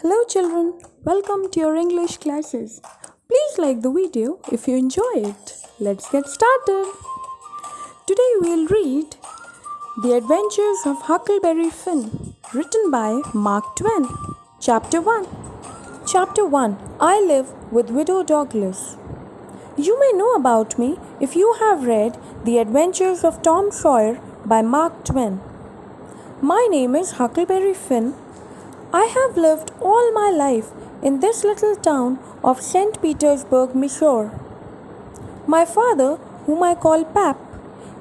Hello children, welcome to your English classes. Please like the video if you enjoy it. Let's get started. Today we'll read The Adventures of Huckleberry Finn, written by Mark Twain. Chapter 1. Chapter 1. I Live with Widow Douglas. You may know about me if you have read The Adventures of Tom Sawyer by Mark Twain. My name is Huckleberry Finn. I have lived all my life in this little town of St. Petersburg, Missouri. My father, whom I call Pap,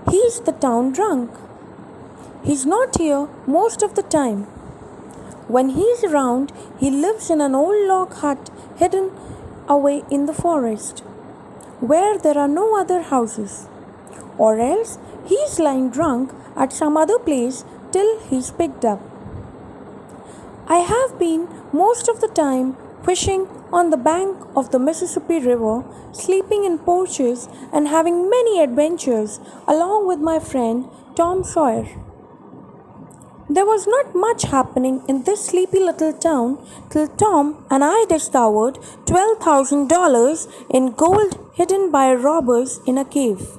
he's the town drunk. He's not here most of the time. When he's around, he lives in an old log hut hidden away in the forest, where there are no other houses. Or else, he's lying drunk at some other place till he's picked up. I have been most of the time fishing on the bank of the Mississippi River, sleeping in porches, and having many adventures along with my friend Tom Sawyer. There was not much happening in this sleepy little town till Tom and I discovered $12,000 in gold hidden by robbers in a cave.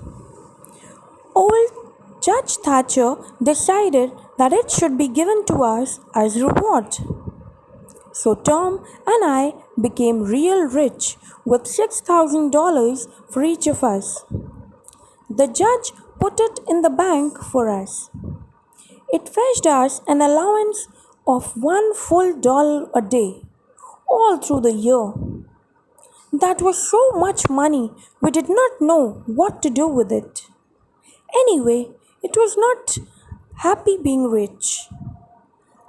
Old Judge Thatcher decided that it should be given to us as reward. So Tom and I became real rich with $6,000 for each of us. The judge put it in the bank for us. It fetched us an allowance of $1 full a day, all through the year. That was so much money, we did not know what to do with it. Anyway, it was not happy being rich.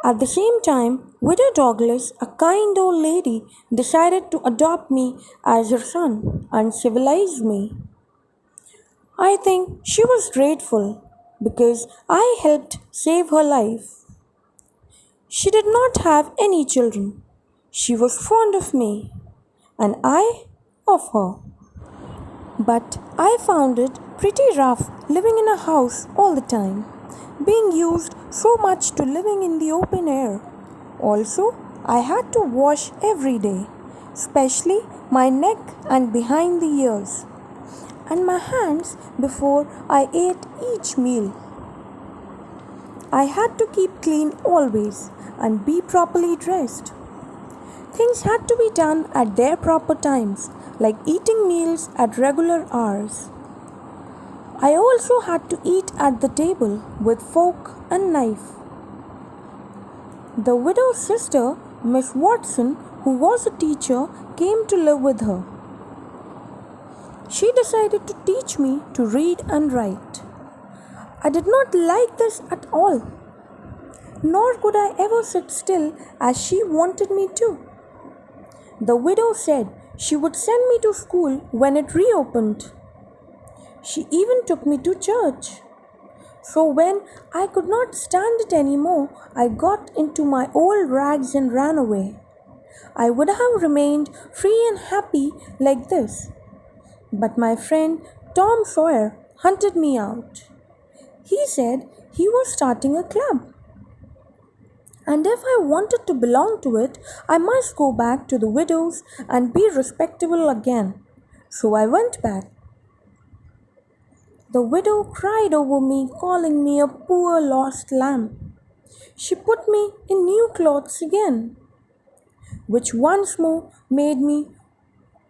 At the same time, Widow Douglas, a kind old lady, decided to adopt me as her son and civilize me. I think she was grateful because I helped save her life. She did not have any children. She was fond of me, and I of her. But I found it pretty rough living in a house all the time, being used so much to living in the open air. Also, I had to wash every day, especially my neck and behind the ears, and my hands before I ate each meal. I had to keep clean always and be properly dressed. Things had to be done at their proper times, like eating meals at regular hours. I also had to eat at the table with fork and knife. The widow's sister, Miss Watson, who was a teacher, came to live with her. She decided to teach me to read and write. I did not like this at all, nor could I ever sit still as she wanted me to. The widow said she would send me to school when it reopened. She even took me to church. So when I could not stand it anymore, I got into my old rags and ran away. I would have remained free and happy like this. But my friend Tom Sawyer hunted me out. He said he was starting a club, and if I wanted to belong to it, I must go back to the widow's and be respectable again. So I went back. The widow cried over me, calling me a poor lost lamb. She put me in new clothes again, which once more made me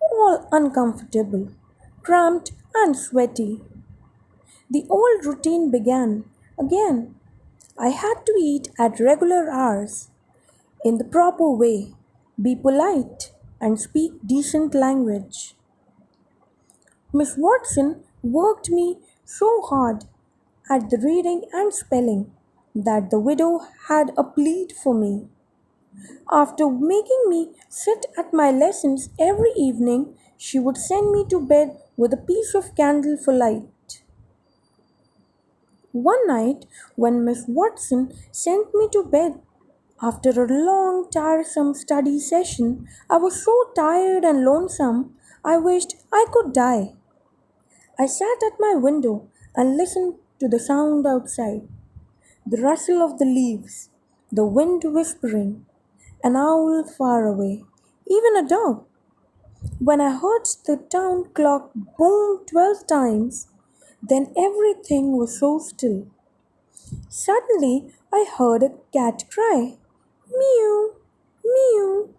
all uncomfortable, cramped and sweaty. The old routine began again. I had to eat at regular hours, in the proper way, be polite, and speak decent language. Miss Watson worked me so hard at the reading and spelling that the widow had a plea for me. After making me sit at my lessons every evening, she would send me to bed with a piece of candle for light. One night, when Miss Watson sent me to bed after a long, tiresome study session, I was so tired and lonesome, I wished I could die. I sat at my window and listened to the sound outside, the rustle of the leaves, the wind whispering, an owl far away, even a dog. When I heard the town clock boom 12 times, then everything was so still. Suddenly, I heard a cat cry, Mew, mew.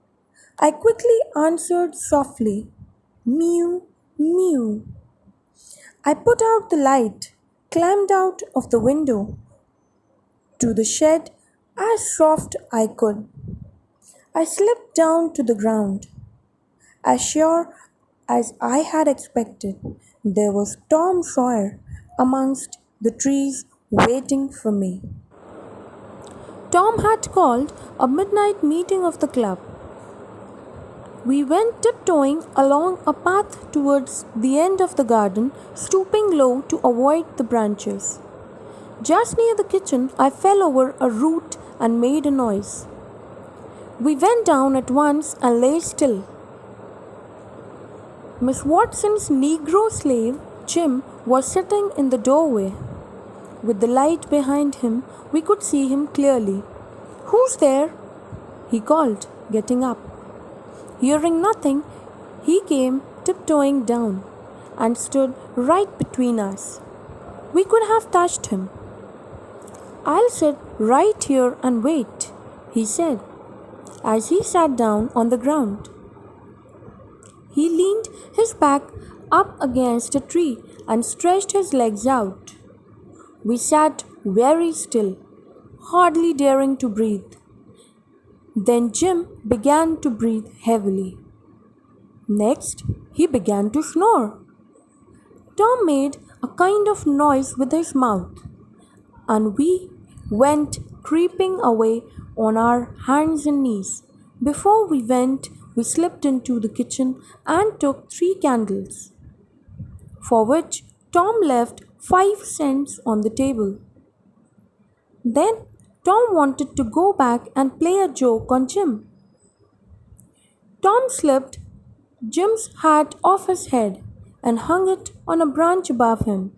I quickly answered softly, Mew, mew. I put out the light, climbed out of the window to the shed as soft I could. I slipped down to the ground. As sure as I had expected, there was Tom Sawyer amongst the trees waiting for me. Tom had called a midnight meeting of the club. We went tiptoeing along a path towards the end of the garden, stooping low to avoid the branches. Just near the kitchen, I fell over a root and made a noise. We went down at once and lay still. Miss Watson's Negro slave, Jim, was sitting in the doorway. With the light behind him, we could see him clearly. Who's there? He called, getting up. Hearing nothing, he came tiptoeing down and stood right between us. We could have touched him. I'll sit right here and wait, he said, as he sat down on the ground. He leaned his back up against a tree and stretched his legs out. We sat very still, hardly daring to breathe. Then Jim began to breathe heavily. Next, he began to snore. Tom made a kind of noise with his mouth, and we went creeping away on our hands and knees. Before we went, we slipped into the kitchen and took 3 candles, for which Tom left 5 cents on the table. Then Tom wanted to go back and play a joke on Jim. Tom slipped Jim's hat off his head and hung it on a branch above him.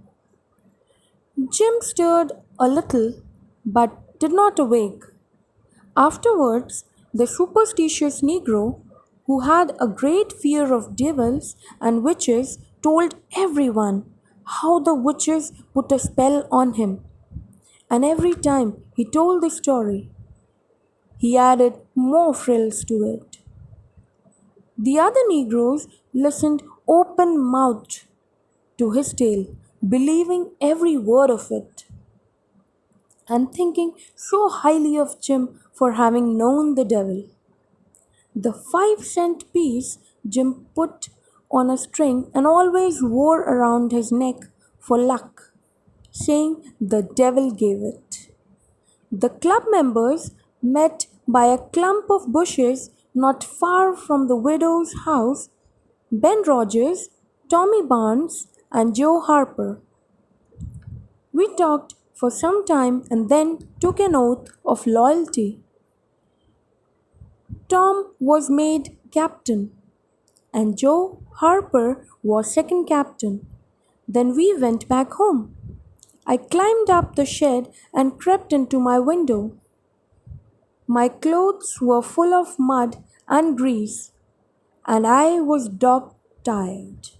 Jim stirred a little but did not awake. Afterwards, the superstitious Negro, who had a great fear of devils and witches, told everyone how the witches put a spell on him. And every time he told the story, he added more frills to it. The other Negroes listened open mouthed to his tale, believing every word of it, and thinking so highly of Jim for having known the devil. The 5-cent piece Jim put on a string and always wore around his neck for luck, saying the devil gave it. The club members met by a clump of bushes not far from the widow's house, Ben Rogers, Tommy Barnes, and Joe Harper. We talked for some time and then took an oath of loyalty. Tom was made captain, and Joe Harper was second captain. Then we went back home. I climbed up the shed and crept into my window. My clothes were full of mud and grease, and I was dog tired.